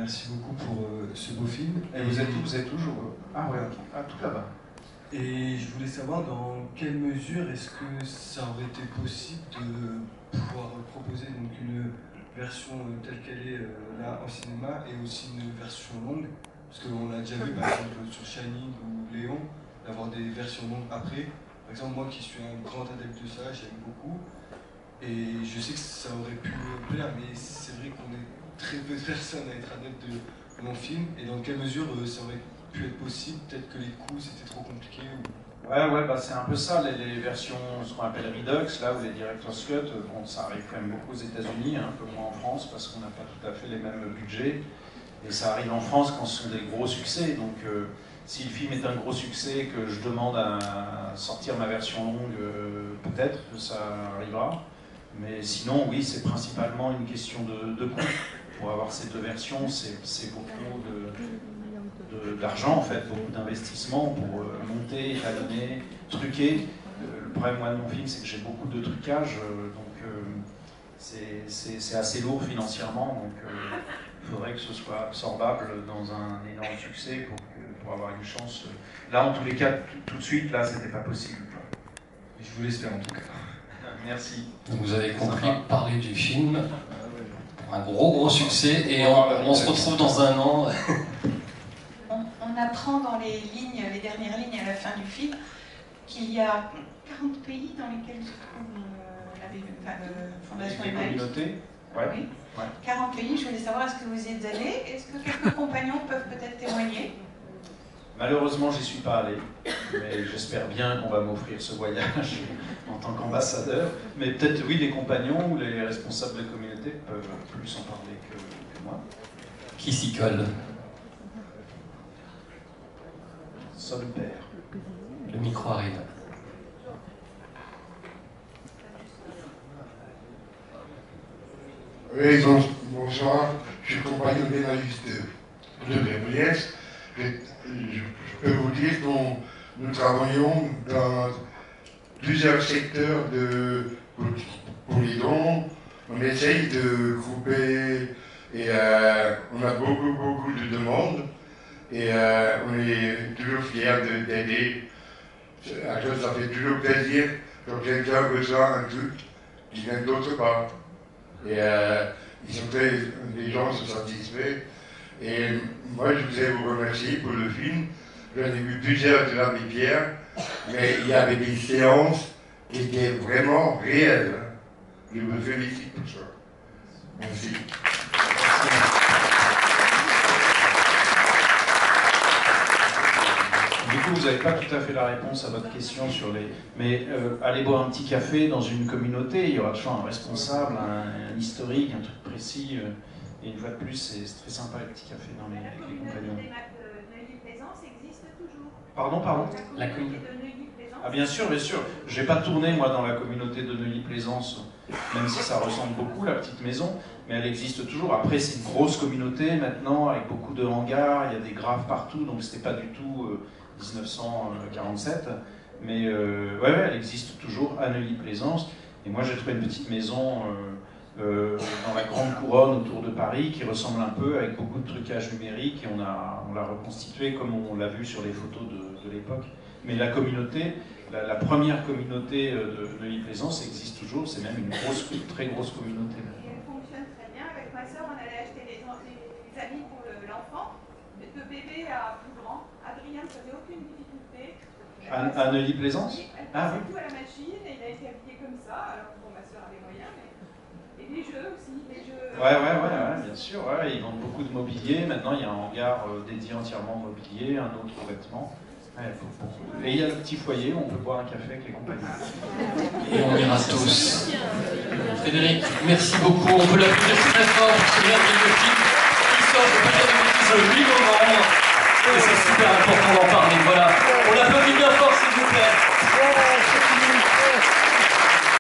merci beaucoup pour ce beau film. Et vous êtes où? Vous êtes toujours Ah ouais, ok. Ah, tout là-bas. Et je voulais savoir dans quelle mesure est-ce que ça aurait été possible de pouvoir proposer donc une version telle qu'elle est là en cinéma et aussi une version longue, parce qu'on a déjà vu par exemple sur Shining ou Léon d'avoir des versions longues après. Par exemple, moi qui suis un grand adepte de ça, j'aime beaucoup. Et je sais que ça aurait pu me plaire, mais c'est vrai qu'on est très peu de personnes à être adeptes de mon film. Et dans quelle mesure ça aurait pu être possible? Peut-être que les coûts c'était trop compliqué ou... Ouais, bah c'est un peu ça, les versions, ce qu'on appelle Redux, là, ou les Director's Cut, bon, ça arrive quand même beaucoup aux États-Unis, un peu moins en France, parce qu'on n'a pas tout à fait les mêmes budgets. Et ça arrive en France quand ce sont des gros succès. Donc, si le film est un gros succès et que je demande à sortir ma version longue, peut-être que ça arrivera. Mais sinon, oui, c'est principalement une question de coût. Pour avoir ces deux versions, c'est beaucoup d'argent, en fait, beaucoup d'investissement pour monter, étalonner, truquer. Le problème, moi, de mon film, c'est que j'ai beaucoup de trucage, donc c'est assez lourd financièrement. Donc, il faudrait que ce soit absorbable dans un énorme succès pour avoir une chance. Là, en tous les cas, tout de suite, là, c'était pas possible. Je vous l'espère en tout cas. Merci. Donc vous avez compris, parler du film, un gros succès, et on se retrouve dans un an. On apprend dans les dernières lignes à la fin du film, qu'il y a 40 pays dans lesquels se trouve la Fondation Les Emmaüs. communautés, ouais. Oui. Ouais. 40 pays, je voulais savoir, est-ce que vous y êtes allé? Est-ce que quelques compagnons peuvent peut-être témoigner? Malheureusement, j'y suis pas allé, mais j'espère bien qu'on va m'offrir ce voyage en tant qu'ambassadeur. Mais peut-être, oui, les compagnons ou les responsables de communauté peuvent plus en parler que moi. Qui s'y colle? Son père. Le micro arrive. Oui, bonsoir, je suis compagnon d'Emmaüs de Grenoble. Je peux vous dire que nous travaillons dans plusieurs secteurs pour les dons. On essaye de grouper et on a beaucoup de demandes et on est toujours fiers d'aider. Ça fait toujours plaisir quand quelqu'un reçoit un truc qui vient d'autre part. Et les gens sont satisfaits. Et moi, je voudrais vous remercier pour le film. J'en ai vu plusieurs de l'abbé Pierre, mais il y avait des séances qui étaient vraiment réelles. Je vous félicite pour ça. Merci. Du coup, vous n'avez pas tout à fait la réponse à votre question sur les... Mais allez boire un petit café dans une communauté, il y aura toujours un responsable, un historique, un truc précis. Et une fois de plus, c'est très sympa les petits cafés dans les compagnons. La communauté de Neuilly-Plaisance existe toujours. Pardon. La communauté de Neuilly-Plaisance. Ah bien sûr. J'ai pas tourné moi dans la communauté de Neuilly-Plaisance, même si ça ressemble beaucoup, la petite maison, mais elle existe toujours. Après, c'est une grosse communauté maintenant, avec beaucoup de hangars, il y a des graves partout, donc c'était pas du tout 1947. Mais ouais, elle existe toujours à Neuilly-Plaisance. Et moi, j'ai trouvé une petite maison dans la grande couronne autour de Paris qui ressemble un peu, avec beaucoup de trucage numérique, et on l'a reconstitué comme on l'a vu sur les photos de l'époque. Mais la communauté, la première communauté de Neuilly-Plaisance existe toujours, c'est même une très grosse communauté. Et elle fonctionne très bien. Avec ma soeur, on allait acheter les habits pour l'enfant, de bébé à plus grand. Adrien ne faisait aucune difficulté. À Neuilly-Plaisance? Oui, elle passait tout à la machine et il a été habillé comme ça. Alors bon, ma soeur avait moyen, mais... Et les jeux aussi, les jeux... Ouais, bien sûr, ouais, ils vendent beaucoup de mobilier. Maintenant, il y a un hangar dédié entièrement au mobilier, un autre aux vêtements. Ouais, et il y a le petit foyer où on peut boire un café avec les compagnons. Et on ira tous. Frédéric, merci beaucoup. On peut l'applaudir très fort pour ce merveilleux film.